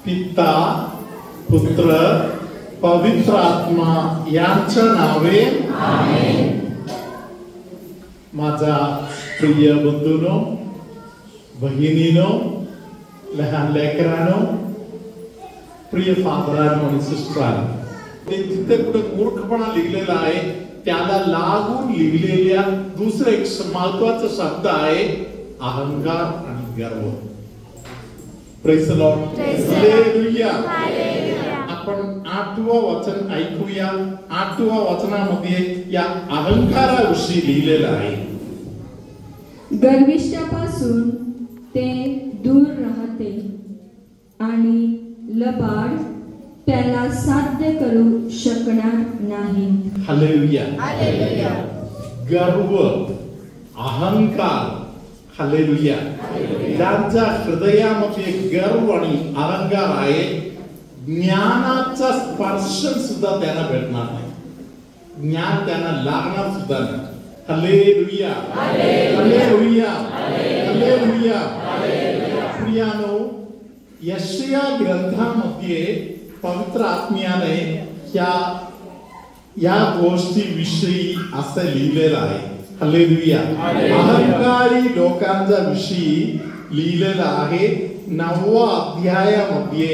पिता पुत्र पवित्र आत्मा यांच्या नावे आमेन. माझा प्रिय बंधूंनो, भगिनीनो, लहान लेकरांनो, प्रिय फादरांनो आणि सिस्टरांनो, तिथे कुठे मूर्खपणा लिहिलेला आहे त्याला लागून लिहिलेल्या दुसरा एक महत्वाचा शब्द आहे अहंकार आणि गर्व. Praise the lord. हालेलुया. आपण 8वं वचन ऐकूया. 8व्या वचनामध्ये या अहंकाराविषयी लिहिलेलं आहे. गर्विष्ठापासून ते दूर राहते आणि लबाड त्याला साध्य करू शकणार नाही. हालेलुया. हालेलुया. गर्व, अहंकार, हालेलुया, ज्यांच्या हृदयामध्ये गर्व आणि अहंकार आहे, ज्ञानाचा स्पर्श सुद्धा त्यांना भेटणार नाही, ज्ञान त्यांना लागणार सुद्धा नाही. हालेलुया. हालेलुया. हालेलुया. प्रियानो, यशाया ग्रंथामध्ये पवित्र आत्म्याने या गोष्टीविषयी असं लिहिलेलं आहे. हालेलुया. अहंकारी लोकांच्या विषयी लिहिलेलं आहे 9व्या अध्यायामध्ये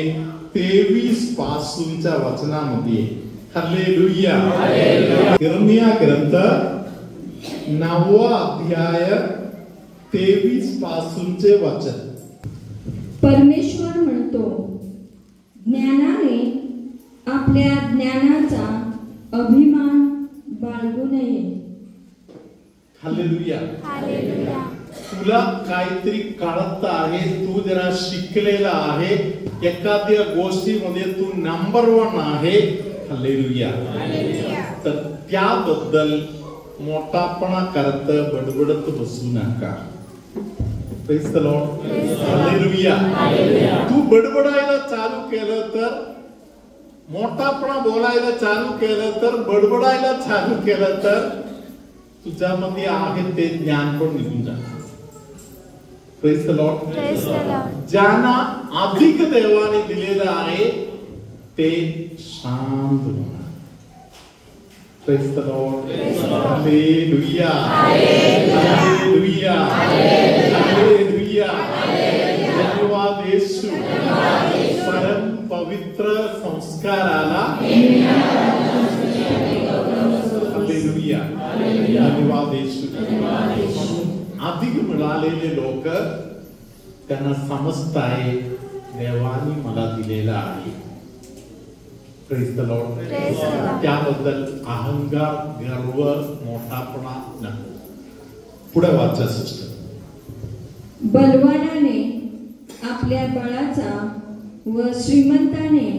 23 पासूनच्या वचनामध्ये. हालेलुया. यिर्मया ग्रंथ 9वा अध्याय 23 पासूनचे वचन. परमेश्वर म्हणतो, ज्ञानाने आपल्या ज्ञानाचा अभिमान बाळगू नये. हालेलुया. तुला काहीतरी कळत आहे, तू जरा शिकलेला आहे, एखाद्या गोष्टीमध्ये तू नंबर 1 आहे. हालेलुया. तर त्याबद्दल मोठापणा करत बडबडत बसू नका. Praise the lord. हालेलुया. तू बडबडायला चालू केलं तर, मोठापणा बोलायला चालू केलं तर, बडबडायला चालू केलं तर तुझ्यामध्ये आहे ते ज्ञान पण निघून जातं. Praise the Lord. ज्यांना अधिक देवाने दिलेलं आहे ते शांत होणार. Praise the lord. Hallelujah. Hallelujah. Hallelujah. धन्यवाद येशू. परम पवित्र संस्काराला हालेलुया. धन्यवाद येशू. अधिक मिळालेले लोक त्यांना समजत आहे देवाने मला दिलेला आहे. Praise the Lord. त्याबद्दल अहंकार, गर्व, मोठापणा नको. पुढे वाचा सिस्टर. बलवानाने आपल्या बळाचा व श्रीमंताने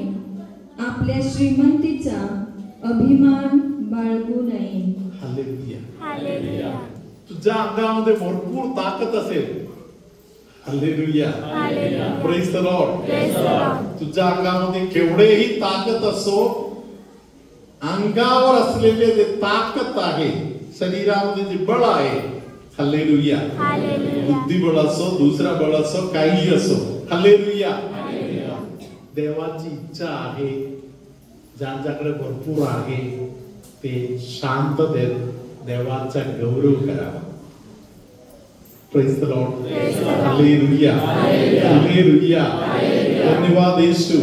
आपल्या श्रीमंतीचा अभिमान बाळगू नये. हालेलुया. तुझ्या अंगामध्ये भरपूर ताकद असेल. हालेलुया. Praise the Lord. तुझ्या अंगामध्ये केवढेही ताकद असो, अंगावर असलेले जे ताकद आहे, शरीरामध्ये जे बळ आहे, हालेलुया, बुद्धिबळ असो, दुसरा बळ असो, काही असो, हालेलुया, देवाची इच्छा आहे ज्यांच्याकडे भरपूर आहे ते शांत देवाचा गौरव करावा. Praise the lord. Hallelujah. Hallelujah. धन्यवाद येशू.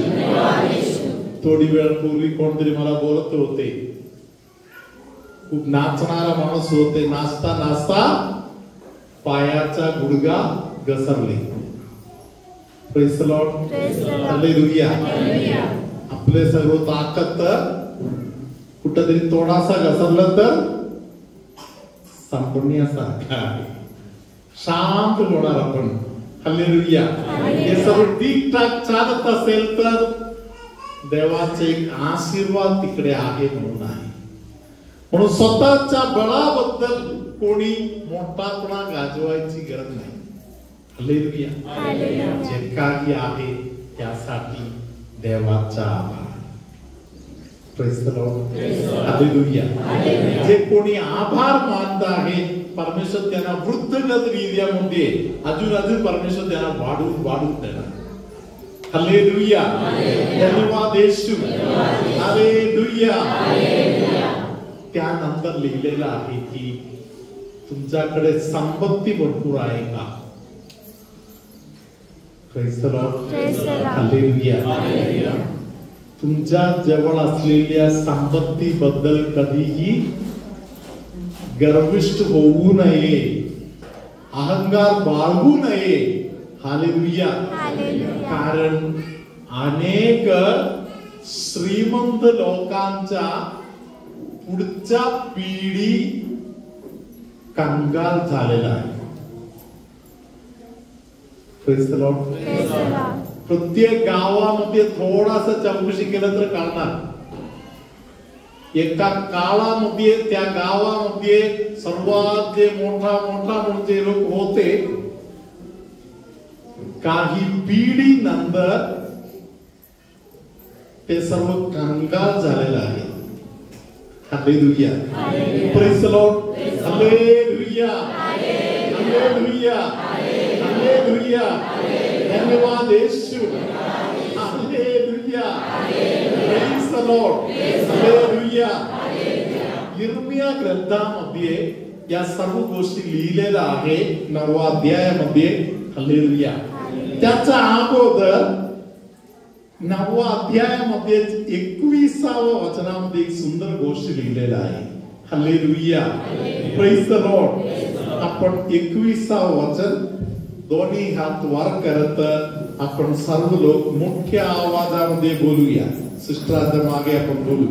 थोडी वेळ पूर्वी कोणतरी मला बोलत होते, खूप नाचणारा माणूस होते, नाचता नाचता पायाचा गुडघा घसरले. Praise the lord. हालेलुया. आपले सर्व ताकद तर कुठेतरी थोडासा घसरलं तर संपण्यासारखा आहे. शांत होणार आपण. हालेलुया. हे सर्व ठीक ठाक चालत असेल तर देवाचे एक आशीर्वाद तिकडे आहे म्हणून आहे. म्हणून स्वतःच्या बळाबद्दल कोणी मोठापणा गाजवायची गरज नाही. हालेलुया. जे काही आहे त्यासाठी देवाचा आभार. Praise the lord. हालेलुया. जे कोणी आभार मानत आहे, परमेश्वर त्यांना वृद्धगत रीत्यामध्ये अजून परमेश्वर त्यांना वाढून देणार. हालेलुया, धन्यवाद येशू, हालेलुया. त्यानंतर लिहिलेलं आहे की तुमच्याकडे संपत्ती भरपूर आहे का? Praise the lord, hallelujah. तुमच्या जवळ असलेल्या संपत्ती बद्दल कधीही गर्विष्ठ होऊ नये, अहंकार बाळगू नये. हालेलुया. कारण अनेक श्रीमंत लोकांच्या पुढच्या पिढी कंगाल झालेला आहे. Praise the Lord. प्रत्येक गावामध्ये थोडासा चौकशी केलं तर कळणार. एका काळामध्ये त्या गावामध्ये सर्वात जे मोठा म्हणजे लोक होते, काही पिढी नंतर ते सर्व कंगाल झालेलं आहे. Hallelujah, praise the lord, hallelujah, hallelujah, hallelujah. धन्यवाद Yeshu, hallelujah, praise the lord, hallelujah. Yirmaya ग्रंथामध्ये या सर्व गोष्टी लिहिलेल्या आहे 9व्या अध्यायामध्ये. हालेलुया. त्याच्या अगोदर 9व्या अध्यायामध्ये 21व्या वचनामध्ये एक सुंदर गोष्ट लिहिलेला आहे. Hallelujah, praise the Lord. आपण 21वं वचन दोन्ही हात वर करत आपण सर्व लोक मोठ्या आवाजामध्ये बोलूया. सिस्टरांच्या मागे आपण बोलू.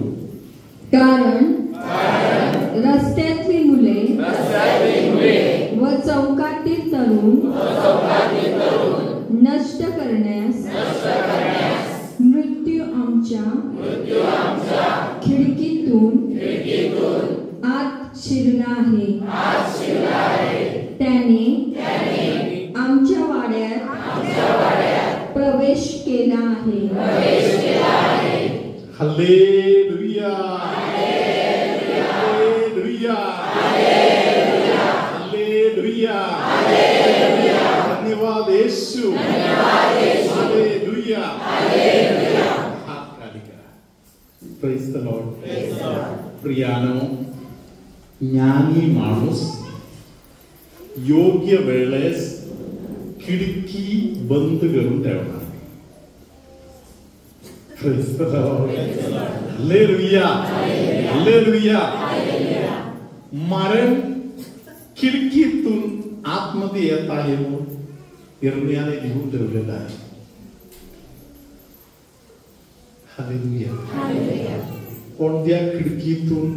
कारण रस्त्यातली मुले व चौकातील तरुण नष्ट करण्यास मृत्यू आमच्या खिडकीतून आत शिरला आहे. त्याने आमच्या वाड्यात प्रवेश केला आहे. Hallelujah, hallelujah, hallelujah. धन्यवाद येशू, हालेलुया. हात खाली करा. Praise the Lord. प्रियानो, ज्ञानी माणूस योग्य वेळेस खिडकी बंद करून ठेवणार. Praise the lord, hallelujah, hallelujah. मरण खिडकीतून आतमध्ये येत आहे म्हणून यिर्मयाने लिहून ठेवलेलं आहे. हालेलुया. कोणत्या खिडकीतून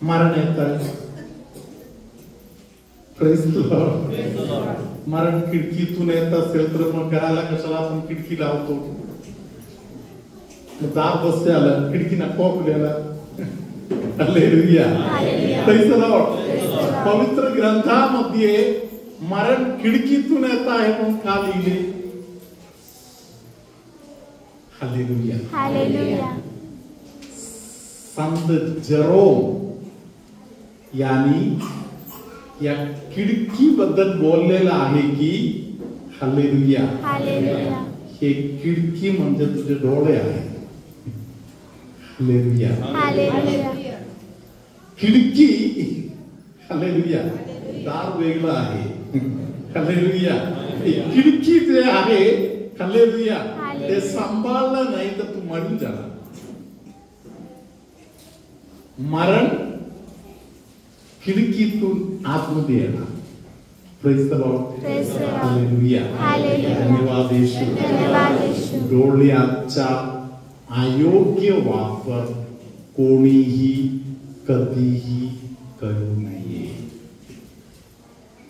मरण येत आहे? Praise the Lord. मरण खिडकीतून येत असेल तर मग घराला कशाला आपण खिडकी लावतो? दार बसते आलं, खिडकी नको आपल्याला. Hallelujah, praise the Lord. पवित्र ग्रंथामध्ये मरण खिडकीतून येत आहे म्हणून का लिहिले? Hallelujah, hallelujah. संत जेरोम यांनी या खिडकी बद्दल बोललेलं आहे की हालेलुया, हालेलुया. हे खिडकी म्हणजे तुझे डोळे आहे. Hallelujah, hallelujah. खिडकी, हालेलुया. दार वेगळं आहे. हालेलुया. खिडकी जे आहे, हालेलुया, ते सांभाळलं नाही तर तू मरून जाणार. मरण खिडकीतून आतमध्ये येणार. Praise the lord, hallelujah. धन्यवाद येशू. डोळ्याचा अयोग्य वापर कोणीही कधीही करू नये.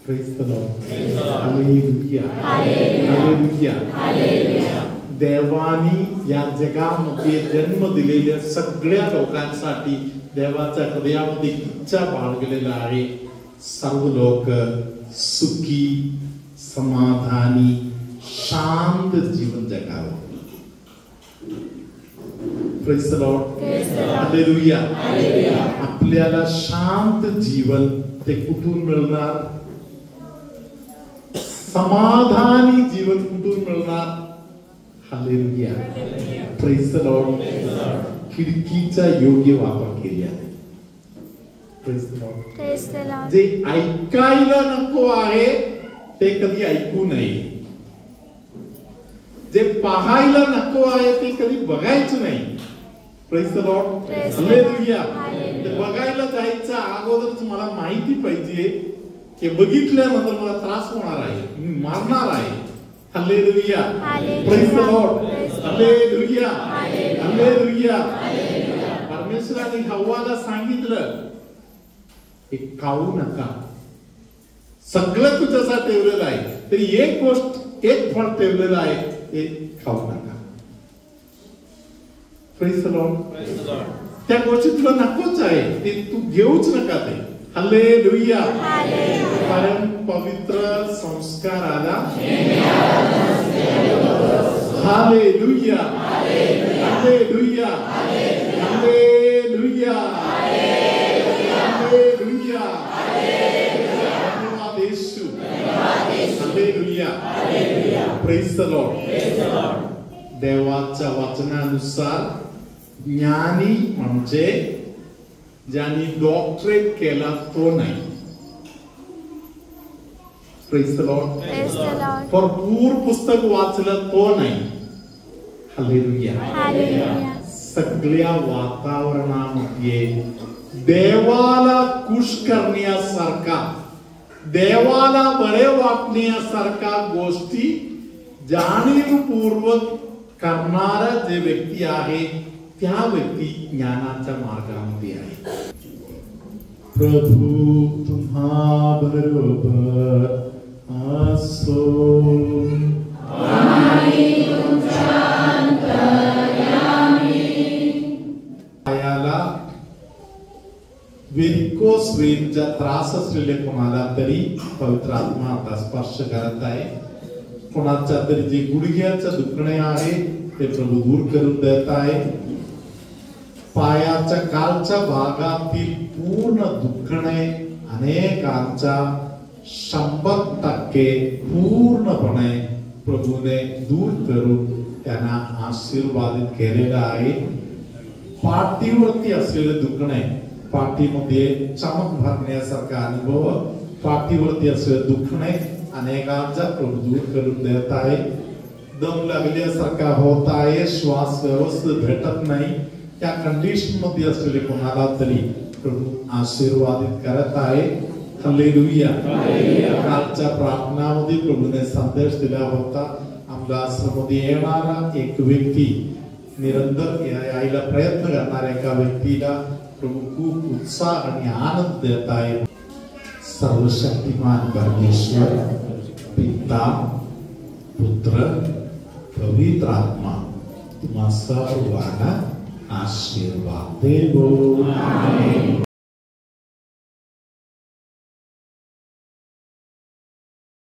Praise the lord, hallelujah, hallelujah. देवानी या जगामध्ये जन्म दिलेल्या सगळ्या लोकांसाठी देवाच्या हृदयामध्ये इच्छा बाळगलेला आहे. सर्व लोक सुखी, समाधानी, शांत जीवन जगावं. Praise the lord, hallelujah. आपल्याला शांत जीवन ते कुठून मिळणार? समाधानी जीवन कुठून मिळणार? Hallelujah, praise the lord. खिडकीचा योग्य वापर केला आहे. Praise the lord. जे ऐकायला नको आहे ते कधी ऐकू नये. जे पाहायला नको आहे ते कधी बघायचं नाही. Praise the lord. हालेलुया. ते बघायला जायचं अगोदरच मला माहिती पाहिजे की बघितल्यानंतर मला त्रास होणार आहे, मी मारणार आहे. Hallelujah, praise the lord. Hallelujah, hallelujah. परमेश्वराने हव्वाला सांगितलं की खाऊ नका, सगळं तुझ्यासाठी ठेवलेलं आहे, तरी एक गोष्ट, एक फळ ठेवलेलं आहे, ते खाऊ नका. Praise the Lord. त्या गोष्टी तुला नकोच आहे, ते तू घेऊच नका ते. हालेलुया. कारण पवित्र संस्काराला हालेलुया, हालेलुया, हालेलुया, हालेलुया. धन्यवाद Yeshu. Hallelujah, praise the lord. देवाच्या वचनानुसार ज्ञानी म्हणजे ज्यांनी डॉक्टरेट केला तो नाही. Praise the lord. भरपूर पुस्तक वाचलं तो नाही. हालेलुया. सगळ्या वातावरणामध्ये देवाला खुश करण्यासारखा, देवाला बरे वाटण्यासारखा गोष्टी जाणीवपूर्वक करणारा जे व्यक्ती आहे त्या व्यक्ती ज्ञानाच्या मार्गामध्ये आहे. प्रभू तुम्हा बरोबर असो. पायाला व्हेरिकोस वेनचा त्रास असलेले कोणाला तरी पवित्र आत्मा आता स्पर्श करत आहे. कोणाच्या तरी जे गुडघ्याचं दुखणे आहे ते प्रभू दूर करून देत आहे. पायाच्या कालच्या भागातील पूर्ण दुखणे अनेकांच्या 100% पूर्णपणे प्रभूने दूर करून त्यांना आशीर्वादित केलेला आहे. पाठीवरती असलेले दुखणे, पाठीमध्ये चमक भरण्यासारखा अनुभव, पाठीवरती असलेले दुखणे अनेकांचा प्रभू दूर करून देत आहे. दम लागल्यासारखा होत आहे, श्वास व्यवस्थित भेटत नाही, त्या कंडिशन मध्ये असलेले कोणाला तरी प्रभू आशीर्वादित करत आहे. हालेलुया. कालच्या प्रार्थनामध्ये प्रभूने संदेश दिला होता, आमच्या आश्रमामध्ये येणारा एक व्यक्ती, निरंतर यायला प्रयत्न करणाऱ्या एका व्यक्तीला प्रभू खूप उत्साह आणि आनंद देत आहे. सर्वशक्तिमान परमेश्वर पिता, पुत्र, पवित्र आत्मा तुम्हा सर्वांना आशीर्वाद देवो. आमेन.